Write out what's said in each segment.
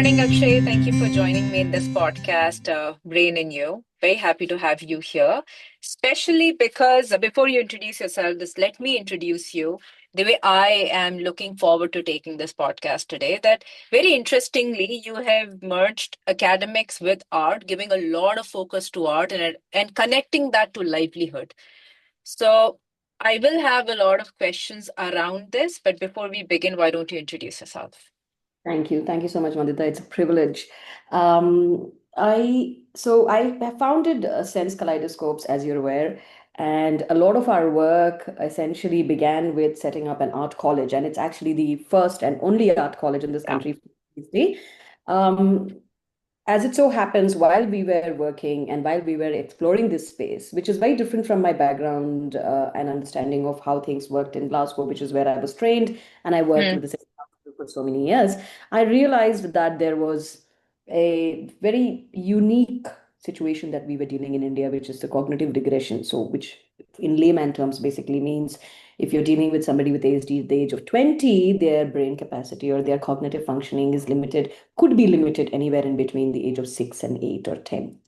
morning, Akshay. Thank you for joining me in this podcast, Brain in You. Very happy to have you here, especially because before you introduce yourself, just let me introduce you the way I am looking forward to taking this podcast today. That very interestingly, you have merged academics with art, giving a lot of focus to art and connecting that to livelihood. So I will have a lot of questions around this, but before we begin, why don't you introduce yourself? Thank you. Thank you so much, Vandita. It's a privilege. I have founded Sense Kaleidoscopes, as you're aware, and a lot of our work essentially began with setting up an art college, and it's actually the first and only art college in this Yeah. country. Um, as it so happens, while we were working and while we were exploring this space, which is very different from my background and understanding of how things worked in Glasgow, which is where I was trained, and I worked Mm, with the same council for so many years, I realized that there was a very unique situation that we were dealing in India, which is the cognitive regression. So, which in layman terms basically means if you're dealing with somebody with ASD at the age of 20, their brain capacity or their cognitive functioning is limited, could be limited anywhere in between the age of 6 and 8 or 10.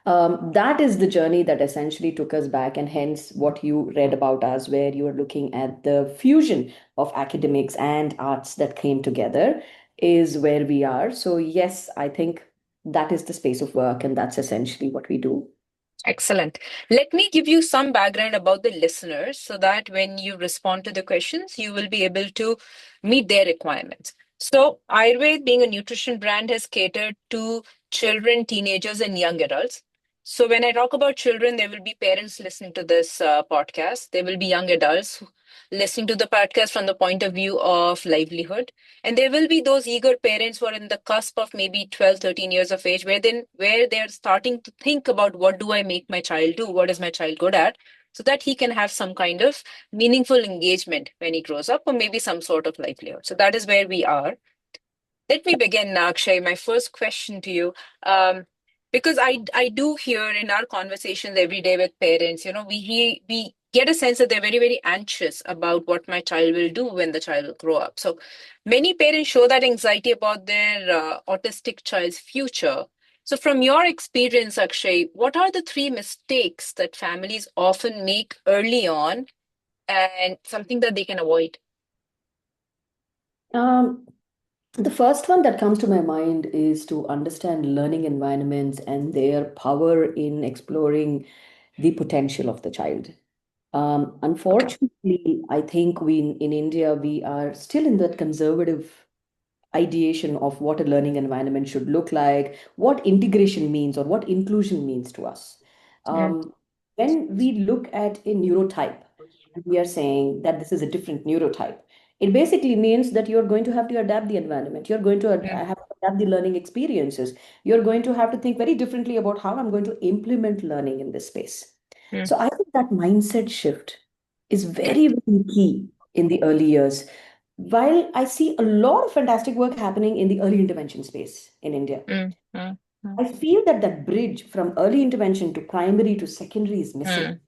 That is the journey that essentially took us back, and hence what you read about us, where you are looking at the fusion of academics and arts that came together, is where we are. So, yes, I think that is the space of work, and that's essentially what we do. excellent. Let me give you some background about the listeners so that when you respond to the questions, you will be able to meet their requirements. So, Ayurved, being a nutrition brand, has catered to children, teenagers, and young adults. So, when I talk about children, there will be parents listening to this podcast. There will be young adults listening to the podcast from the point of view of livelihood. And there will be those eager parents who are in the cusp of maybe 12, 13 years of age, where they're starting to think about what do I make my child do? What is my child good at? So that he can have some kind of meaningful engagement when he grows up, or maybe some sort of livelihood. So that is where we are. Let me begin, Akshay. My first question to you, because I do hear in our conversations every day with parents, we get a sense that they're very, very anxious about what my child will do when the child will grow up. So many parents show that anxiety about their autistic child's future. So from your experience, Akshay, what are the three mistakes that families often make early on and something that they can avoid? Um, the first one that comes to my mind is to understand learning environments and their power in exploring the potential of the child. Okay. Unfortunately, I think in India, we are still in that conservative ideation of what a learning environment should look like, what integration means, or what inclusion means to us. Mm, When we look at a neurotype, and we are saying that this is a different neurotype, it basically means that you're going to have to adapt the environment. You're going to mm, have to adapt the learning experiences. You're going to have to think very differently about how I'm going to implement learning in this space. mm, So I think that mindset shift is mm, very, very key in the early years. While I see a lot of fantastic work happening in the early intervention space in India, mm, mm, mm. I feel that that bridge from early intervention to primary to secondary is missing. Mm.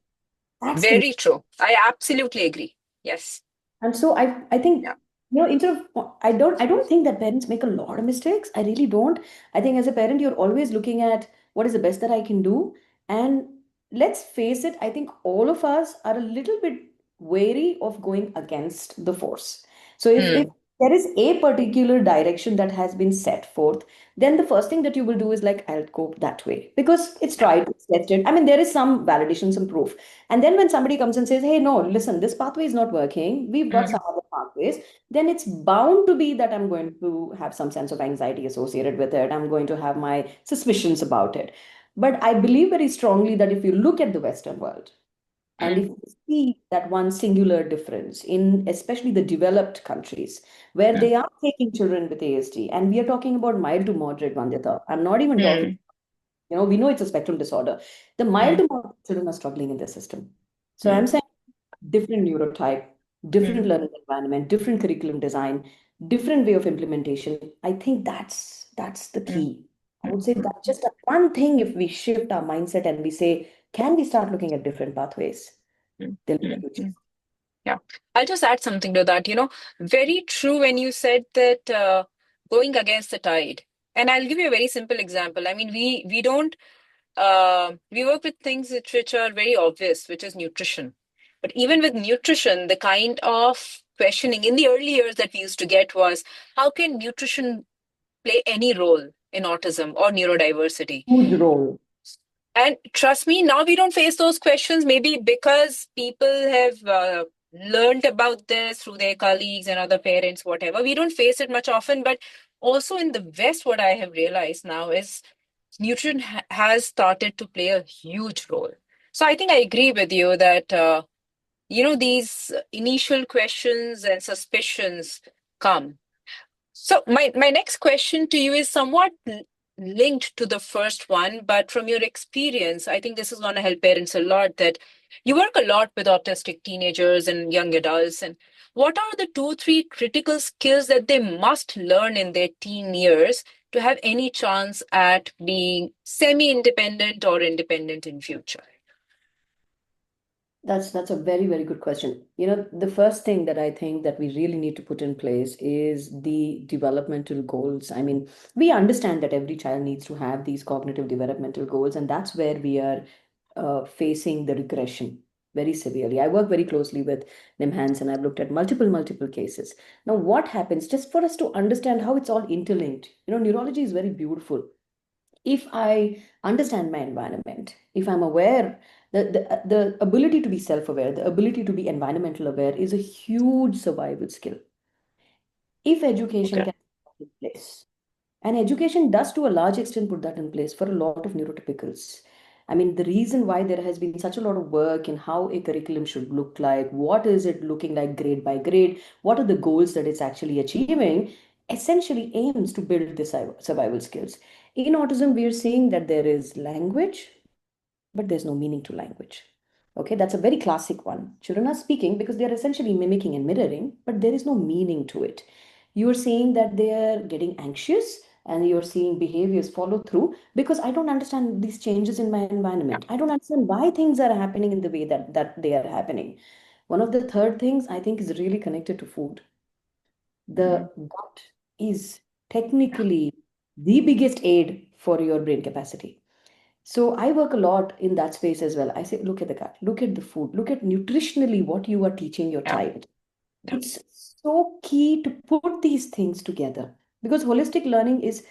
That's the Very true. I absolutely agree. Yes. And so I think, Yeah. instead of I don't think that parents make a lot of mistakes. I really don't. I think as a parent, you're always looking at what is the best that I can do. And let's face it, I think all of us are a little bit wary of going against the force. So if Mm, there is a particular direction that has been set forth, then the first thing that you will do is like, I'll go that way because it's yeah. tried, it's tested. I mean, there is some validation, some proof. And then when somebody comes and says, hey, no, listen, this pathway is not working, we've got Mm, some other pathways, then it's bound to be that I'm going to have some sense of anxiety associated with it. I'm going to have my suspicions about it. But I believe very strongly that if you look at the Western world, and mm, if you see that one singular difference in especially the developed countries where mm, they are taking children with ASD, and we are talking about mild to moderate, Vandita. I'm not even talking, mm, we know it's a spectrum disorder. The mild mm, to moderate children are struggling in this system. So mm, I'm saying different neurotype, different mm, learning environment, different curriculum design, different way of implementation. I think that's the mm, key. I would say that just a one thing, if we shift our mindset and we say, can we start looking at different pathways? mm, There'll be a mm, huge. mm. Yeah. I'll just add something to that. Very true when you said that going against the tide. And I'll give you a very simple example. I mean, we don't we work with things which are very obvious, which is nutrition. But even with nutrition, the kind of questioning in the early years that we used to get was, how can nutrition play any role in autism or neurodiversity? Huge role. And trust me, now we don't face those questions, maybe because people have learned about this through their colleagues and other parents, whatever. We don't face it much often, but also in the West, what I have realized now is nutrition has started to play a huge role. So I think I agree with you that, these initial questions and suspicions come. So my next question to you is somewhat linked to the first one, but from your experience, I think this is going to help parents a lot that you work a lot with autistic teenagers and young adults. And what are the 2, 3 critical skills that they must learn in their teen years to have any chance at being semi-independent or independent in future? That's a very, very good question. The first thing that I think that we really need to put in place is the developmental goals. I mean, we understand that every child needs to have these cognitive developmental goals, and that's where we are facing the regression very severely. I work very closely with NIMHANS, and I've looked at multiple cases. Now, what happens, just for us to understand how it's all interlinked, neurology is very beautiful. If I understand my environment, if I'm aware, the ability to be self-aware, the ability to be environmental aware is a huge survival skill. If education Okay. can be in place, and education does to a large extent put that in place for a lot of neurotypicals. I mean, the reason why there has been such a lot of work in how a curriculum should look like, what is it looking like grade by grade, what are the goals that it's actually achieving, essentially aims to build the survival skills. In autism, we are seeing that there is language, but there's no meaning to language. Okay, that's a very classic one. Children are speaking because they are essentially mimicking and mirroring, but there is no meaning to it. You are saying that they are getting anxious and you're seeing behaviors follow through because I don't understand these changes in my Yeah. environment. I don't understand why things are happening in the way that they are happening. One of the third things I think is really connected to food. Mm. The gut is technically the biggest aid for your brain capacity. So I work a lot in that space as well. I say, look at the gut, look at the food, look at nutritionally what you are teaching your Yeah. child. Yeah. It's so key to put these things together because holistic learning is,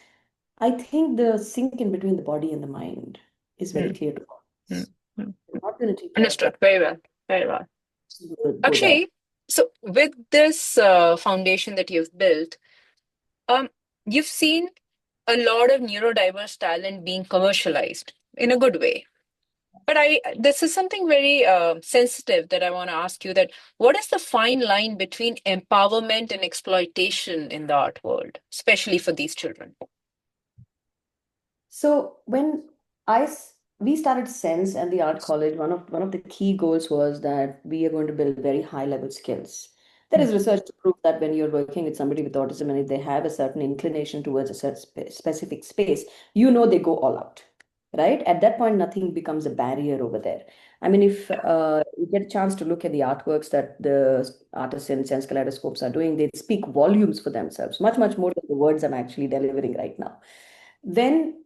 I think, the sync in between the body and the mind is very Mm. clear to Mm. us. Mm. We're not going to take care of Understood. that. Very well. Very well. Go there. Akshay, so with this foundation that you've built, um, you've seen a lot of neurodiverse talent being commercialized in a good way. But this is something very sensitive that I want to ask you that what is the fine line between empowerment and exploitation in the art world, especially for these children? So when we started Sense and the art college, one of the key goals was that we are going to build very high level skills. There Mm. is research to prove that when you're working with somebody with autism and if they have a certain inclination towards a certain specific space, they go all out, right? At that point, nothing becomes a barrier over there. I mean, if you get a chance to look at the artworks that the artists in Sense Kaleidoscopes are doing, they speak volumes for themselves, much more than the words I'm actually delivering right now. When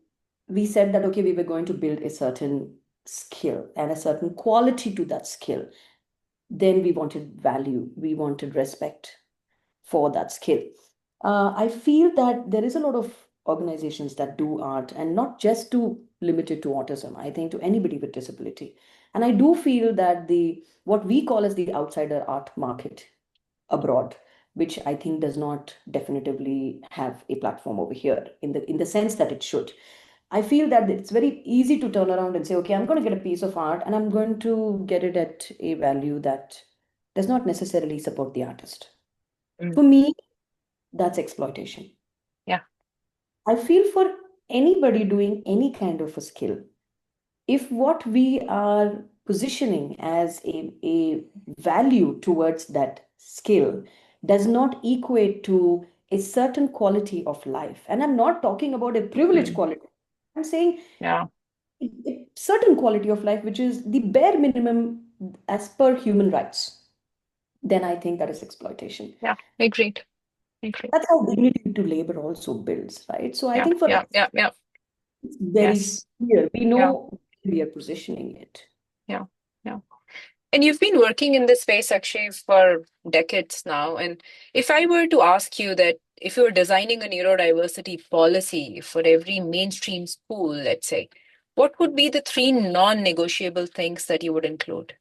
we said that, okay, we were going to build a certain skill and a certain quality to that skill, then we wanted value, we wanted respect for that skill. I feel that there is a lot of organizations that do art and not just to limit it to autism, I think to anybody with disability. And I do feel that the what we call as the outsider art market abroad, which I think does not definitively have a platform over here in the sense that it should. I feel that it's very easy to turn around and say, okay, I'm going to get a piece of art and I'm going to get it at a value that does not necessarily support the artist. Mm. For me, that's exploitation. Yeah. I feel for anybody doing any kind of a skill, if what we are positioning as a value towards that skill does not equate to a certain quality of life, and I'm not talking about a privileged Mm. quality, I'm saying Yeah. a certain quality of life, which is the bare minimum as per human rights, then I think that is exploitation. Yeah. Agreed. Okay. That's how dignity to labor also builds, right? So I Yeah, think for yeah, us, yeah, yeah. it's very Yes. clear. We Yeah, know where we are positioning it. yeah, yeah. And you've been working in this space, Akshay, for decades now. And if I were to ask you that if you were designing a neurodiversity policy for every mainstream school, let's say, what would be the three non-negotiable things that you would include?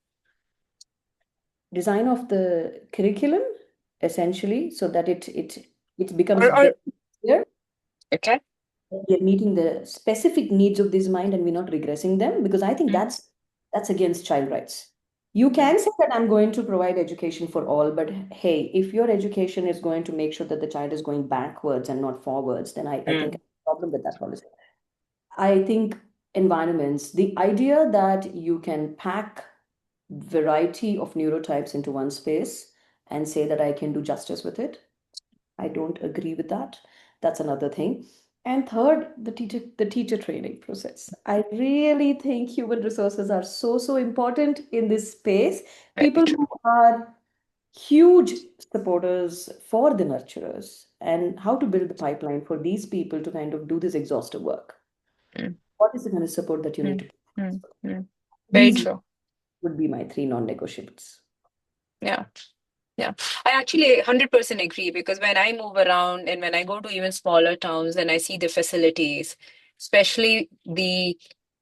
Design of the curriculum, essentially, so that it becomes Or very clear okay. that we are meeting the specific needs of this mind and we're not regressing them, because I think Mm, that's against child rights. You mm, can say that I'm going to provide education for all, but hey, if your education is going to make sure that the child is going backwards and not forwards, then I think I mm, have a problem with that policy. I think environments, the idea that you can pack variety of neurotypes into one space and say that I can do justice with it, I don't agree with that. That's another thing. And third, the teacher training process. I really think human resources are so important in this space. very People who true. are huge supporters for the nurturers, and how to build the pipeline for these people to kind of do this exhaustive work. Mm, What is the kind of support that you need mm, to mm, provide? mm. Very These true. would be my three non-negotiables. Yeah. Yeah, I actually 100% agree because when I move around and when I go to even smaller towns and I see the facilities, especially the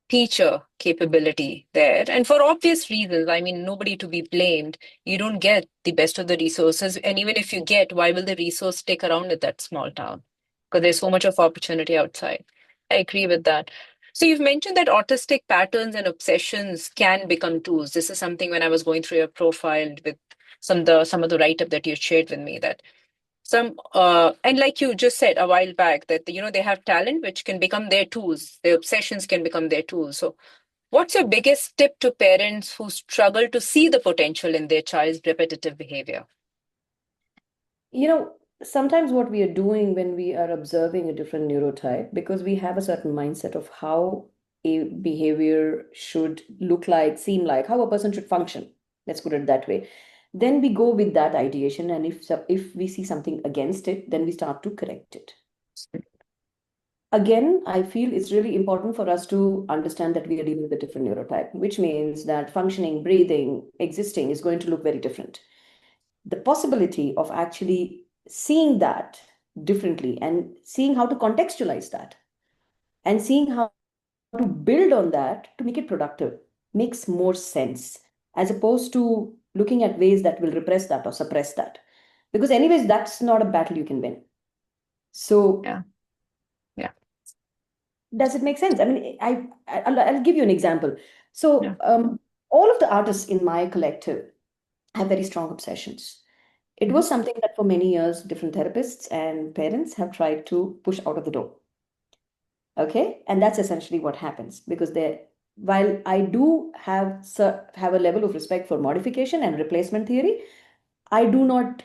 teacher capability there, and for obvious reasons, I mean, nobody to be blamed. You don't get the best of the resources. And even if you get, why will the resource stick around at that small town? Because there's so much of opportunity outside. I agree with that. So you've mentioned that autistic patterns and obsessions can become tools. This is something when I was going through your profile with some of the write-up that you shared with me that some and like you just said a while back that they have talent which can become their tools, their obsessions can become their tools. So what's your biggest tip to parents who struggle to see the potential in their child's repetitive behavior? You know, sometimes what we are doing when we are observing a different neurotype, because we have a certain mindset of how a behavior should look like, seem like, how a person should function. Let's put it that way. Then we go with that ideation, and if we see something against it, then we start to correct it. Again, I feel it's really important for us to understand that we are dealing with a different neurotype, which means that functioning, breathing, existing is going to look very different. The possibility of actually seeing that differently and seeing how to contextualize that and seeing how to build on that to make it productive makes more sense, as opposed to looking at ways that will repress that or suppress that. Because, anyways, that's not a battle you can win. So, Yeah, yeah, does it make sense? I mean, I'll give you an example. So, yeah. all of the artists in my collective have very strong obsessions. It Mhm. was something that for many years, different therapists and parents have tried to push out of the door. Okay. And that's essentially what happens, because while I do have a level of respect for modification and replacement theory, I do not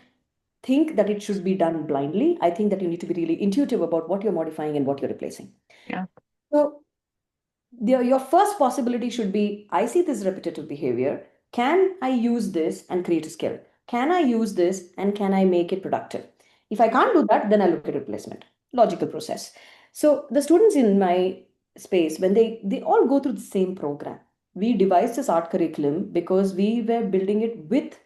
think that it should be done blindly. I think that you need to be really intuitive about what you're modifying and what you're replacing. Yeah, So your first possibility should be, I see this repetitive behavior. Can I use this and create a skill? Can I use this and can I make it productive? If I can't do that, then I look at replacement. Logical process. So the students in my space, when they all go through the same program, we devised this art curriculum because we were building it with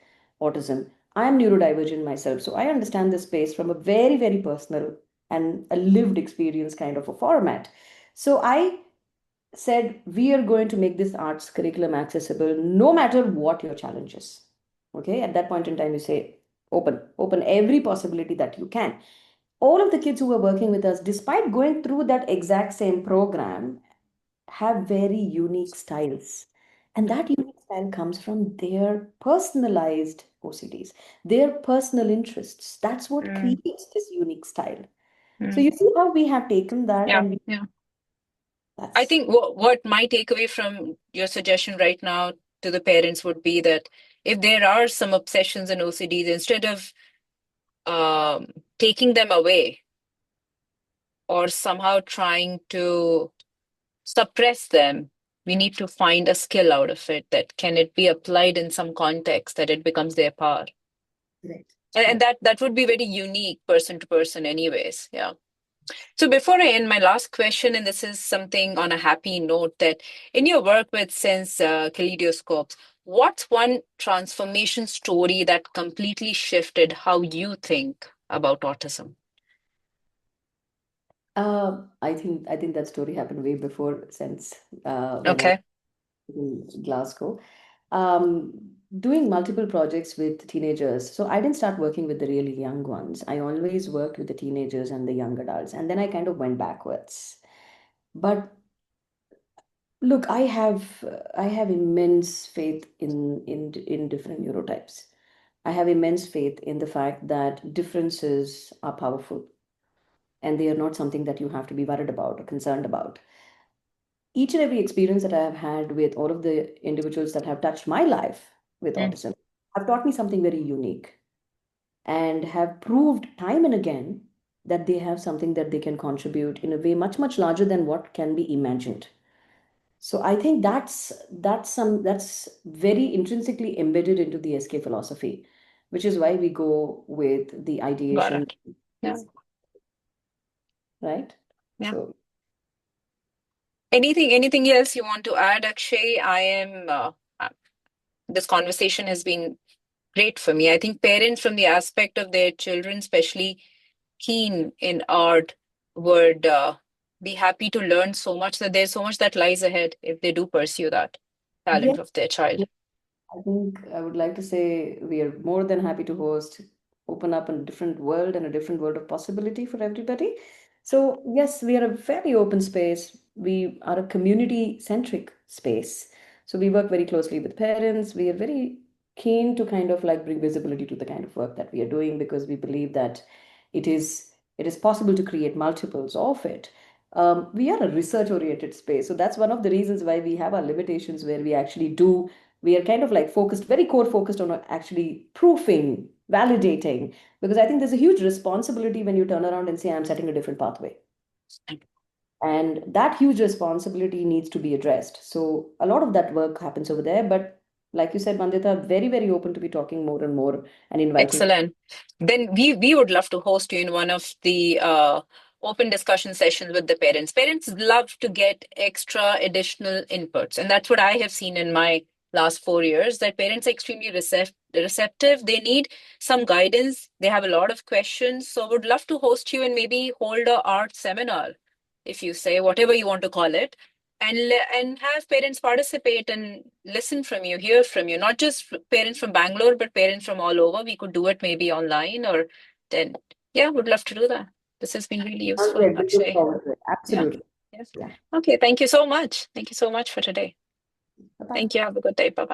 autism. I am neurodivergent myself, so I understand this space from a very, very personal and a lived experience kind of a format. So I said, we are going to make this arts curriculum accessible no matter what your challenge is. Okay, at that point in time, you say, open every possibility that you can. All of the kids who are working with us, despite going through that exact same program, have very unique styles. And that unique style comes from their personalized OCDs, their personal interests. That's what mm, creates this unique style. So mm. you see how we have taken that, Yeah, and yeah. I that's think what my takeaway from your suggestion right now to the parents would be that if there are some obsessions and OCDs, instead of taking them away or somehow trying to suppress them, we need to find a skill out of it that can it be applied in some context that it becomes their power. correct. And that would be very unique person to person anyways. Yeah. So before I end, my last question, and this is something on a happy note, that in your work with Sense Kaleidoscopes, what's one transformation story that completely shifted how you think about autism? I think that story happened way before Sense, when I was Okay. in Glasgow, um, doing multiple projects with teenagers. So I didn't start working with the really young ones. I always worked with the teenagers and the young adults, and then I kind of went backwards. But look, I have immense faith in different neurotypes. I have immense faith in the fact that differences are powerful and they are not something that you have to be worried about or concerned about. Each and every experience that I have had with all of the individuals that have touched my life with Mm, autism have taught me something very unique and have proved time and again that they have something that they can contribute in a way much, much larger than what can be imagined. So I think that's very intrinsically embedded into the SK philosophy, which is why we go with the got ideation, it. Yeah. right? Yeah. So Anything else you want to add, Akshay? This conversation has been great for me. I think parents, from the aspect of their children, especially keen in art, would be happy to learn so much, that there's so much that lies ahead if they do pursue that talent yes, of their child. I think I would like to say we are more than happy to host, open up a different world and a different world of possibility for everybody. So, yes, we are a very open space. We are a community-centric space. So, we work very closely with parents. We are very keen to kind of like bring visibility to the kind of work that we are doing because we believe that it is possible to create multiples of it. We are a research-oriented space. So, that's one of the reasons why we have our limitations where we are kind of like focused, very core focused on actually proofing, validating, because I think there's a huge responsibility when you turn around and say, I'm setting a different pathway. And that huge responsibility needs to be addressed. So a lot of that work happens over there. But like you said, Vandita, very, very open to be talking more and more and inviting. Excellent. Then we would love to host you in one of the open discussion sessions with the parents. Parents love to get extra additional inputs, and that's what I have seen in my last 4 years. That parents are extremely receptive. They need some guidance. They have a lot of questions. So, would love to host you and maybe hold a art seminar, if you say whatever you want to call it, and have parents participate and listen from you, hear from you, not just parents from Bangalore, but parents from all over. We could do it maybe online, or then, yeah, would love to do that. This has been really useful, Okay, we look Akshay. forward to it. Yeah. Absolutely. Yes. Yeah. Okay. Thank you so much. Thank you so much for today. Bye-bye. Thank you. Have a good day. Bye bye.